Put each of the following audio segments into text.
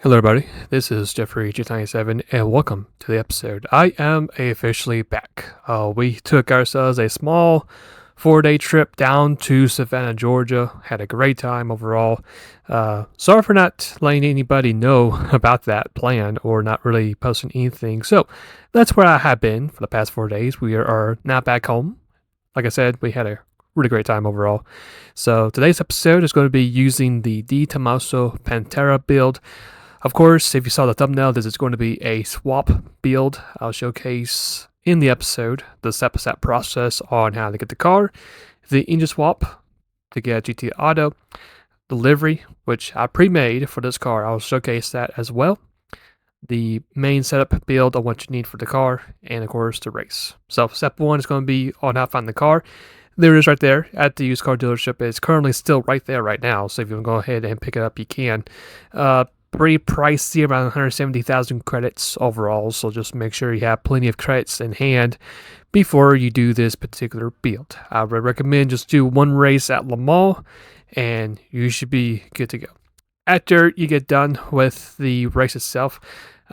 Hello, everybody. This is Jeffrey GT7, and welcome to the episode. I am officially back. We took ourselves a small 4-day trip down to Savannah, Georgia. Had a great time overall. Sorry for not letting anybody know about that plan or not really posting anything. So that's where I have been for the past 4 days. We are now back home. Like I said, we had a really great time overall. So today's episode is going to be using the Di Tommaso Pantera build. Of course, if you saw the thumbnail, this is going to be a swap build. I'll showcase in the episode the step-by-step process on how to get the car, the engine swap to get GT Auto, the livery, which I pre-made for this car. I'll showcase that as well. The main setup build on what you need for the car, and of course the race. So step one is going to be on how to find the car. There it is right there at the used car dealership. It's currently still right there right now, so if you want to go ahead and pick it up, you can. Pretty pricey, around 170,000 credits overall, so just make sure you have plenty of credits in hand before you do this particular build. I would recommend just do one race at Le Mans and you should be good to go. After you get done with the race itself,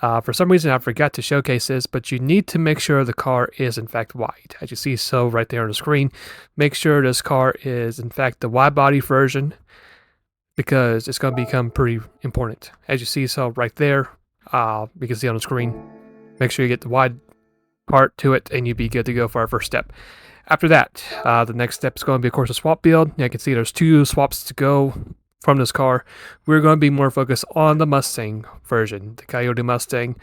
for some reason I forgot to showcase this, but you need to make sure the car is in fact wide. As you see so right there on the screen, make sure this car is in fact the wide body version, because it's going to become pretty important. As you see so right there, you can see on the screen, make sure you get the wide part to it and you'll be good to go for our first step. After that, the next step is going to be, of course, a swap build. You can see there's 2 swaps to go from this car. We're going to be more focused on the Mustang version, the Coyote Mustang.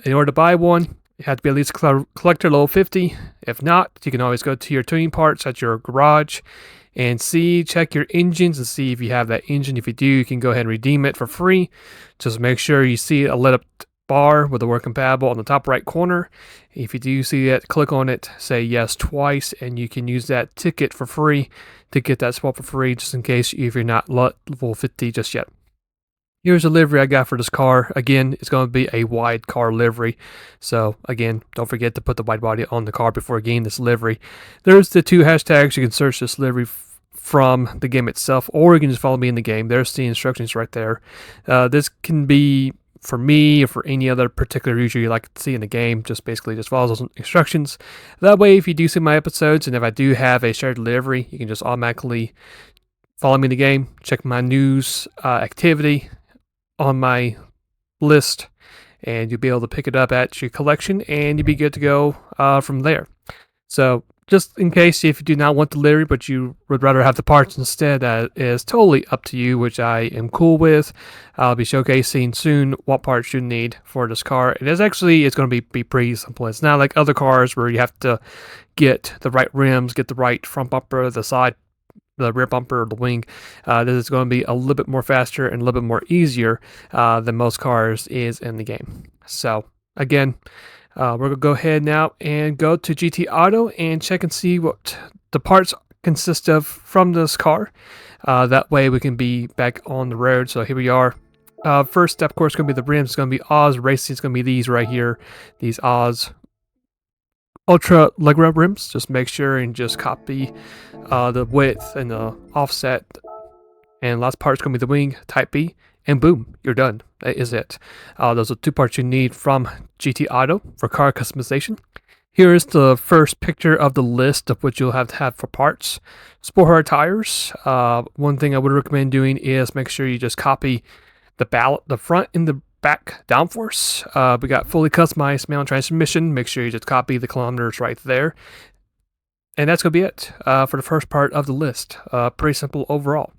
In order to buy one, you have to be at least collector level 50. If not, you can always go to your tuning parts at your garage and check your engines and see if you have that engine. If you do, you can go ahead and redeem it for free. Just make sure you see a lit up bar with the word compatible on the top right corner. If you do see that, click on it, say yes twice, and you can use that ticket for free to get that swap for free, just in case if you're not level 50 just yet. Here's a livery I got for this car. Again, it's going to be a wide car livery. So again, don't forget to put the wide body on the car before getting this livery. There's the 2 hashtags. You can search this livery from the game itself, or you can just follow me in the game. There's the instructions right there. This can be for me or for any other particular user you like to see in the game. Just basically just follow those instructions. That way, if you do see my episodes and if I do have a shared livery, you can just automatically follow me in the game, check my news activity on my list, and you'll be able to pick it up at your collection and you'll be good to go from there. So just in case if you do not want the livery but you would rather have the parts instead, that is totally up to you, which I am cool with. I'll be showcasing soon what parts you need for this car. It's going to be pretty simple. It's not like other cars where you have to get the right rims, get the right front bumper, the rear bumper, the wing. This is going to be a little bit more faster and a little bit more easier than most cars is in the game. So again, we're going to go ahead now and go to GT Auto and check and see what the parts consist of from this car. That way we can be back on the road. So here we are. First step, of course, is going to be the rims. It's going to be Oz Racing. It's going to be these right here. These Oz Ultra Leground rims. Just make sure and just copy the width and the offset. And last part is going to be the wing, Type B. And boom, you're done. That is it. Those are 2 parts you need from GT Auto for car customization. Here is the first picture of the list of what you'll have to have for parts. Sport hard tires. One thing I would recommend doing is make sure you just copy the front and the back downforce. We got fully customized manual transmission. Make sure you just copy the kilometers right there. And that's going to be it for the first part of the list. Pretty simple overall.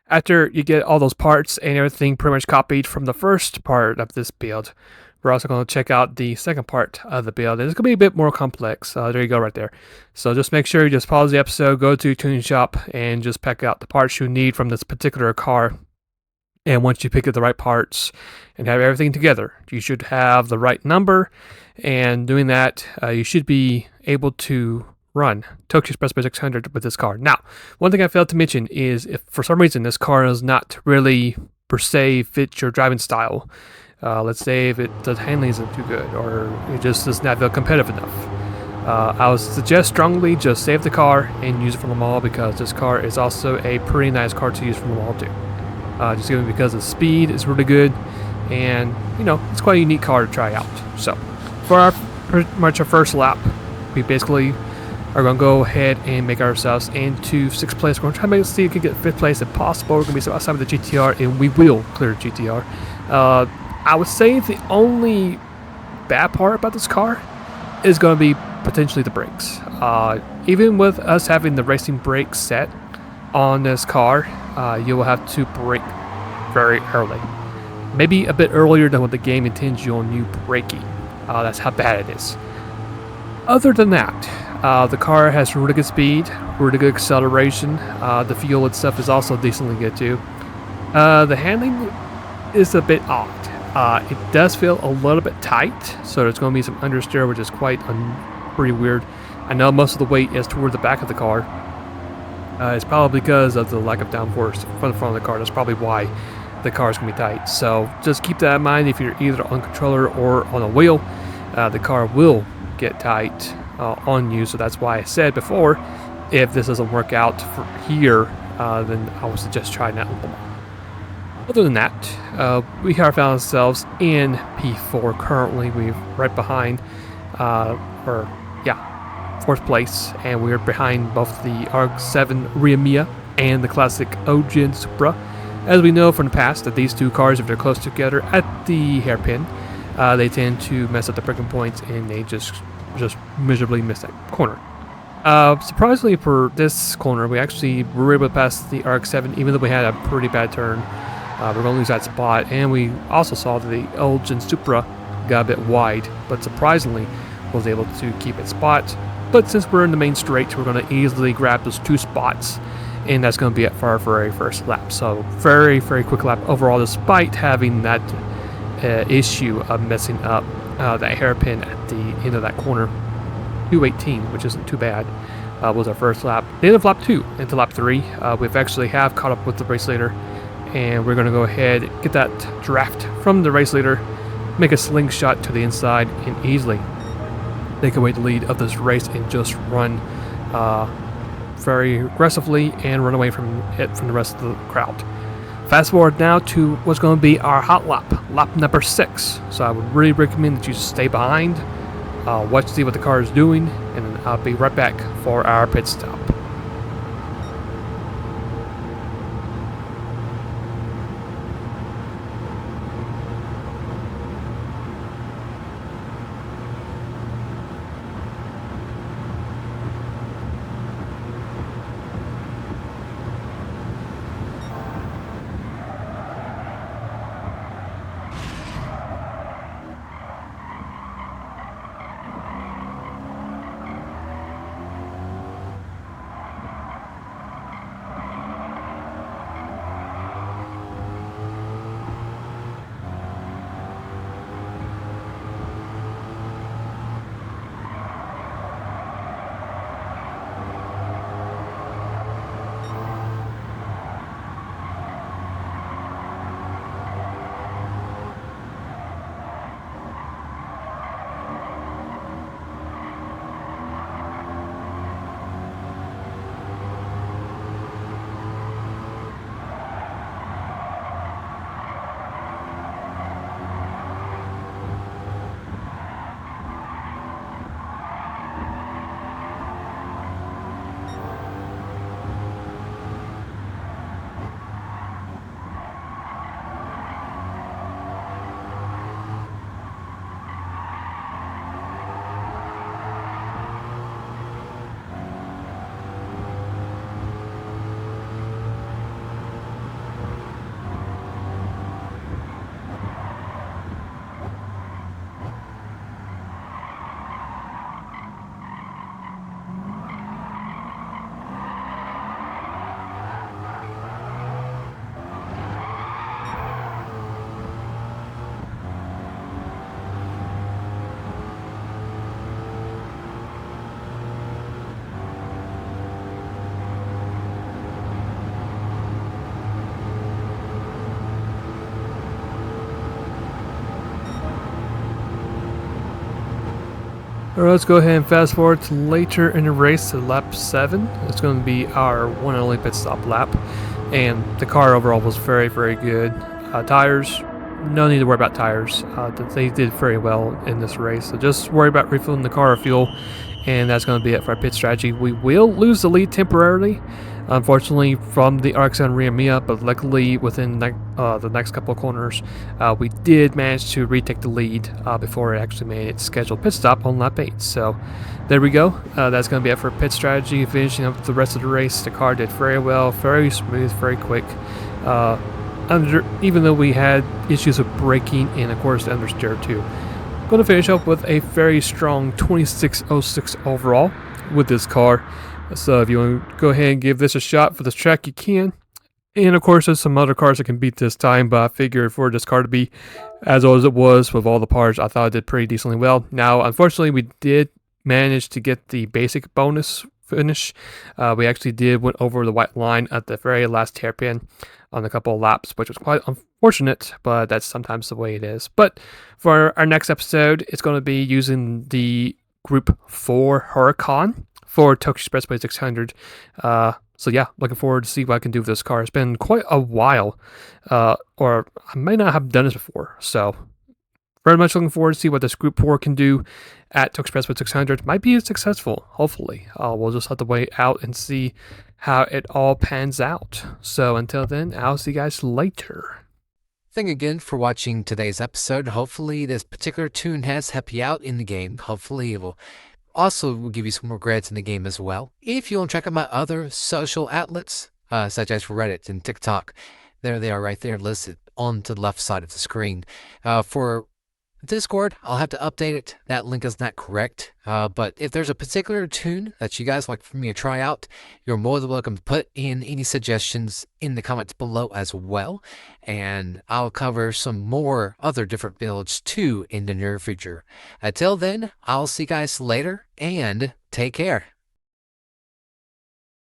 After you get all those parts and everything pretty much copied from the first part of this build, we're also going to check out the second part of the build. It's going to be a bit more complex. There you go right there. So just make sure you just pause the episode, go to tuning shop, and just pick out the parts you need from this particular car. And once you pick up the right parts and have everything together, you should have the right number. And doing that, you should be able to run Tokyo Expressway 600 with this car. Now, one thing I failed to mention is if for some reason this car is not really per se fit your driving style, let's say if the handling isn't too good or it just does not feel competitive enough, I would suggest strongly just save the car and use it from the mall, because this car is also a pretty nice car to use from the mall too. Just because the speed is really good. and you know, it's quite a unique car to try out. So for our pretty much our first lap, we basically are going to go ahead and make ourselves into 6th place. We're going to try to see if we can get 5th place if possible. We're going to be outside of the GTR, and we will clear the GTR. I would say the only bad part about this car is going to be potentially the brakes. Even with us having the racing brakes set on this car, you will have to brake very early. Maybe a bit earlier than what the game intends you on you braking. That's how bad it is. Other than that, the car has really good speed, really good acceleration. The fuel itself is also decently good too. The handling is a bit odd. It does feel a little bit tight, so there's going to be some understeer, which is quite pretty weird. I know most of the weight is toward the back of the car. It's probably because of the lack of downforce from the front of the car. That's probably why the car is going to be tight. So just keep that in mind. If you're either on controller or on a wheel, the car will get tight on you. So that's why I said before, if this doesn't work out for here, then I would suggest trying that a little more. Other than that, we have found ourselves in P4 currently. We're right behind, 4th place, and we're behind both the RX-7 Riamiya and the classic Ogen Supra. As we know from the past that these two cars, if they're close together at the hairpin, they tend to mess up the braking points, and they just miserably miss that corner. Surprisingly for this corner, we actually were able to pass the RX-7, even though we had a pretty bad turn. We're going to lose that spot, and we also saw that the Ogen Supra got a bit wide, but surprisingly was able to keep its spot. But since we're in the main straight, we're going to easily grab those 2 spots, and that's going to be it for our very first lap. So very, very quick lap overall, despite having that issue of messing up that hairpin at the end of that corner. 2:18, which isn't too bad, was our first lap. The end of lap 2 into lap 3, we've actually have caught up with the race leader, and we're going to go ahead, get that draft from the race leader, make a slingshot to the inside, and easily take away the lead of this race and just run very aggressively and run away from it from the rest of the crowd. Fast forward now to what's going to be our hot lap number 6. So I would really recommend that you stay behind, watch, see what the car is doing, and then I'll be right back for our pit stop. Alright, let's go ahead and fast forward to later in the race to lap 7. It's going to be our one and only pit stop lap. And the car overall was very, very good. Tires no need to worry about tires. They did very well in this race, so just worry about refilling the car with fuel, and that's going to be it for our pit strategy. We will lose the lead temporarily, unfortunately, from the RX-7 Riamiya, but luckily within the next couple of corners, we did manage to retake the lead before it actually made its scheduled pit stop on lap 8. So there we go. That's going to be it for pit strategy. Finishing up the rest of the race, the car did very well, very smooth, very quick. Even though we had issues with braking and of course the understeer too. Going to finish up with a very strong 2606 overall with this car. So if you want to go ahead and give this a shot for this track, you can. And of course there's some other cars that can beat this time, but I figured for this car to be as old as it was with all the parts, I thought it did pretty decently well. Now unfortunately we did manage to get the basic bonus finish. We actually went over the white line at the very last hairpin on a couple of laps, which was quite unfortunate, but that's sometimes the way it is. But for our next episode, it's going to be using the Group 4 Huracan for Tokyo Expressway 600. So yeah, looking forward to see what I can do with this car. It's been quite a while, or I may not have done this before, so very much looking forward to see what this Group 4 can do at Tokyo Expressway 600. Might be successful, hopefully. We'll just have to wait out and see how it all pans out. So until then, I'll see you guys later. Thank you again for watching today's episode. Hopefully this particular tune has helped you out in the game. Hopefully it will also give you some more grades in the game as well. If you want to check out my other social outlets, such as Reddit and TikTok, there they are right there listed on to the left side of the screen. For Discord, I'll have to update it. That link is not correct. But if there's a particular tune that you guys like for me to try out, you're more than welcome to put in any suggestions in the comments below as well. And I'll cover some more other different builds too in the near future. Until then, I'll see you guys later and take care.